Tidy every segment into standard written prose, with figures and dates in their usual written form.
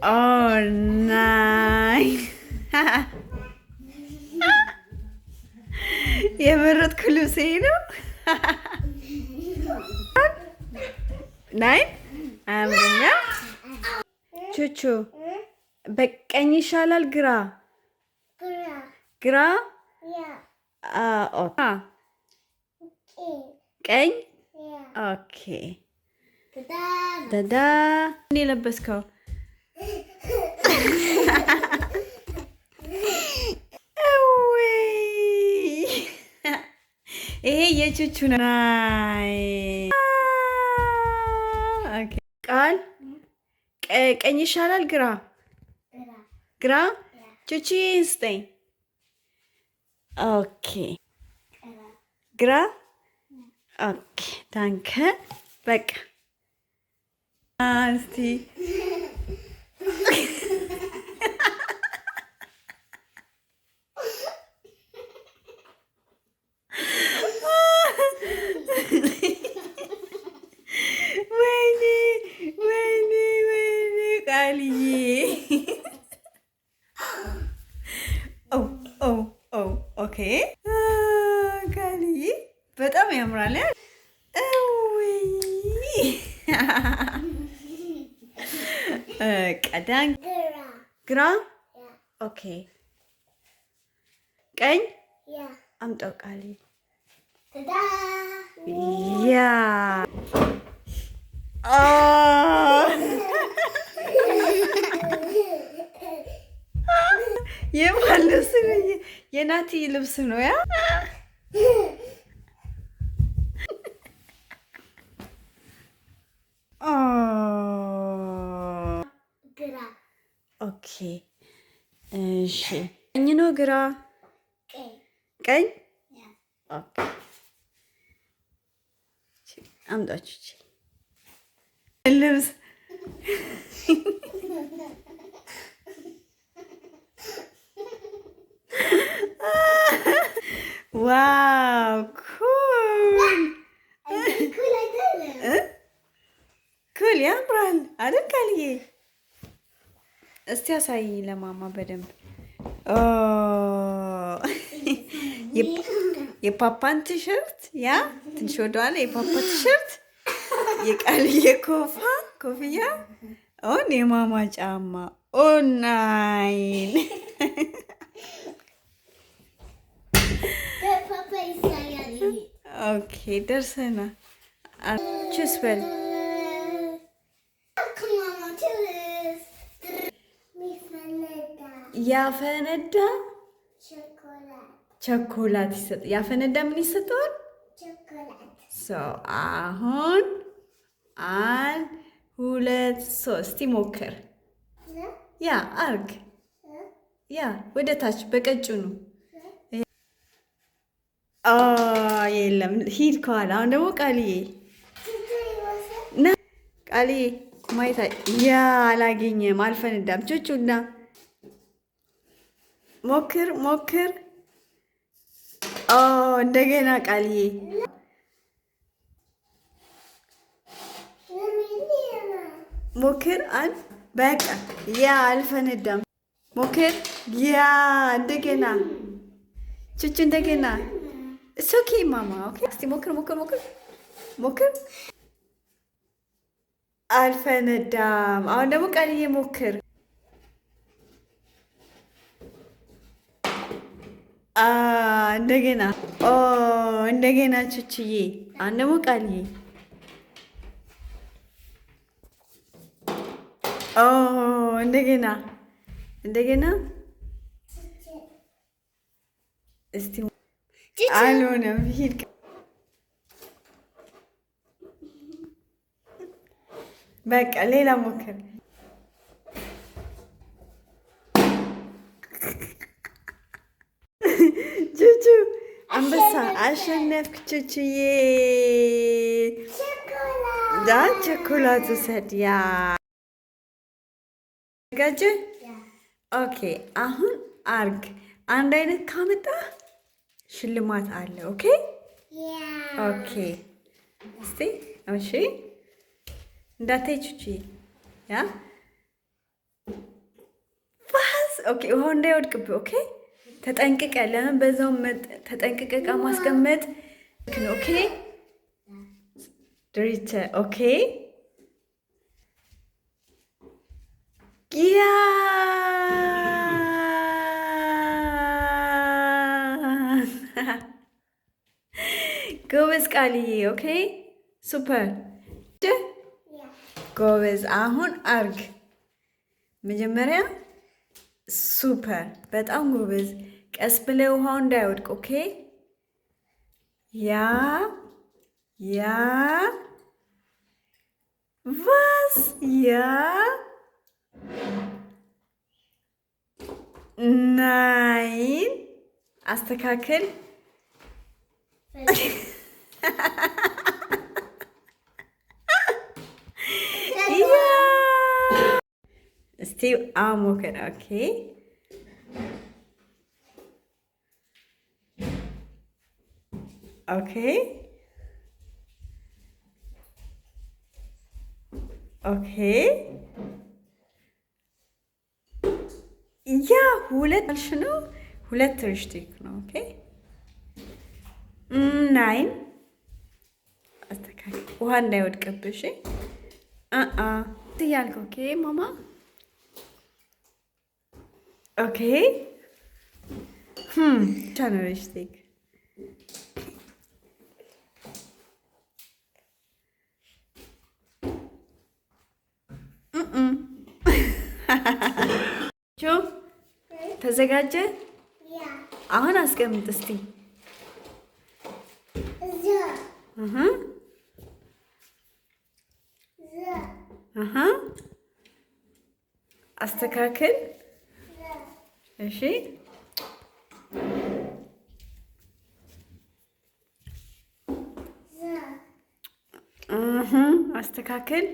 Oh nein. የመረጥኩ ልብሴ ነው። ናይን አያምርም። ያ ቹቹ በቀኝ ይሻላል ግራ? ግራ። ቀኝ። ኦኬ። ዳዳ እኔ የለበስከው ይሄ የቹቹ ነው። ቃል ቀኝ ይሻላል ግራ? ግራ። ቹቹ ስጠኝ። ኦኬ ግራ። ኦኬ ታንከ በቃ እስቲ ወይኔ ወይኔ ወይኔ ቃልዬ ኦኬ ቃልዬ በጣም ያምራል። ቀዳን ግራ። ኦኬ ቀኝ አምጣው ቃልዬ ያ የማን ልብስ ነው? የናቲ ልብስ ነው። ያ ኦኬ እሺ ቀኝ ነው ግራ? ቀኝ። ኦኬ አምጣች ልብስ ዋው ኩል ያምራል አይደል ቃልዬ? እስቲ ያሳይ ለማማ በደንብ። የፓፓን ቲሸርት ያ ትንሽ ወደኋላ የፓፓ ቲሸርት የቃልዬ ኮፍያ ኦን የማማ ጫማ ኦናይን ኦኬ ደርሰና ቹስ በል ያፈነዳ ቸኮላት ይሰጥ። ያፈነዳ ምን ይሰጠዋል? አሁን 1 2 3 ሞክር። ያ አርግ። ያ ወደ ታች በቀጭኑ የለም ሂድ ከኋላ። አሁን ደግሞ ቃልዬ ቃልዬ ማይታ ያ አላገኘም፣ አልፈነዳም። ቹቹና ሞክር እንደገና ቃልዬ ሞክር። በቃ ያ አልፈነዳም። ሞክር። ያ እንደገና ቹቹ እንደገና ኦኬ ማማ ኦኬ። እስቲ ሞክር አልፈነዳም። አሁን ደግሞ ቃልዬ ሞክር። እንደገና ቹቹዬ። አሁን ደግሞ ቃልዬ እንደገና እስቲ አልሆነም። ሂድ በቃ ሌላ ሞክር። ቹቹ አንበሳ አሸነፍክ ቹቹዬ። ቸኮላቱ ሰድያ ጋጀ ኦኬ። አሁን አርግ። አንድ አይነት ካመጣ ሽልማት አለ። ኦኬ እስቲ እሺ እንዳታይ ቹቹዬ ያ ኦኬ። ውሃው እንዳይወድቅብህ ኦኬ። ተጠንቅቀ ለምን በዛው ተጠንቅቀ እቃ ማስቀመጥ ኦኬ። ድሪተ ኦኬ። ያ ጎበዝ ቃልዬ ኦኬ። ሱፐር ጎበዝ። አሁን አርግ መጀመሪያ ሱፐር በጣም ጎበዝ። ቀስ ብለህ ውሃው እንዳይወድቅ ኦኬ። ያ ቫስ ያ ናይን አስተካክል። እስቲ አሞክር ኦኬ። ኦኬ ኦኬ ያ ሁለት አልሽ ነው። ሁለት ሪሽቲክ ነው ኦኬ። ናይን አስተካክል ውሃ እንዳይወድቅብሽ እያልክ ኦኬ ማማ ኦኬ። ሪሽቲክ ተዘጋጀ? አሁን አስቀምጥ እስቲ። አስተካክል። እሺ አስተካክል።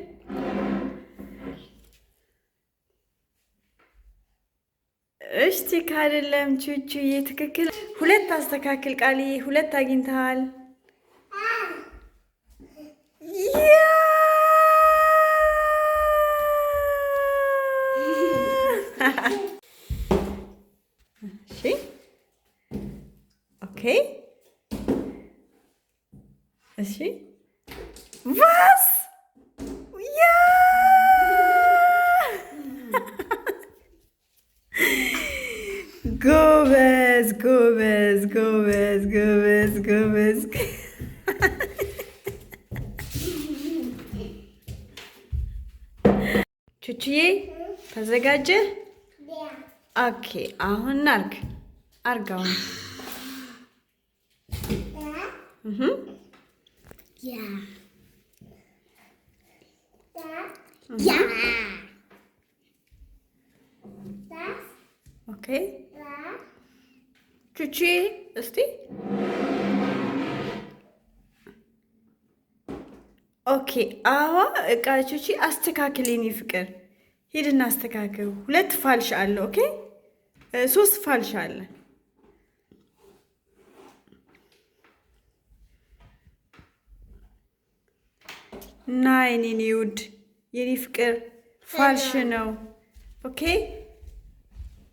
እሽቲ ካደለም ቹቹዬ ትክክል። ሁለት አስተካክል ቃልዬ። ሁለት አግኝተሃል። እሺ ኦኬ እሺ ቫስ ያ ጎበዝ ጎበዝ ጎበዝ ጎበዝ ጎበዝ። ቹቹዬ ተዘጋጀ? ኦኬ አሁን አርግ አሁን ኦኬ ቹቹ እስቲ ኦኬ አዋ እቃ ቹቹ አስተካክል። የኔ ፍቅር ሂድና አስተካክል። ሁለት ፋልሽ አለ ኦኬ። ሶስት ፋልሽ አለ። ና የኔ ውድ የኔ ፍቅር ፋልሽ ነው ኦኬ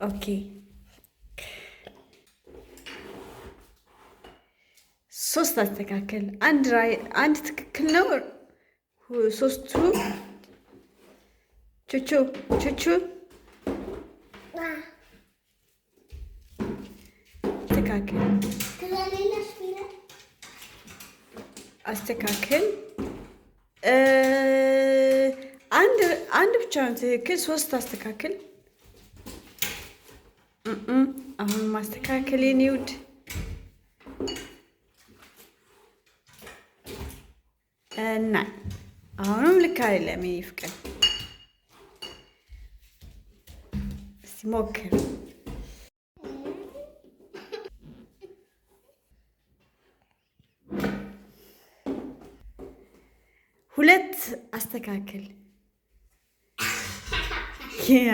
ኦኬ። ሶስት አስተካክል። አንድ ትክክል ነው። ሶስቱ ቹቹ አስተካክል። አንድ ብቻ ነው ትክክል። ሶስት አስተካክል። አሁን ማስተካከል የኔ ውድ እና አሁንም ልክ አይደለም የኔ ፍቅር። እስቲ ሞክር። ሁለት አስተካክል። ያ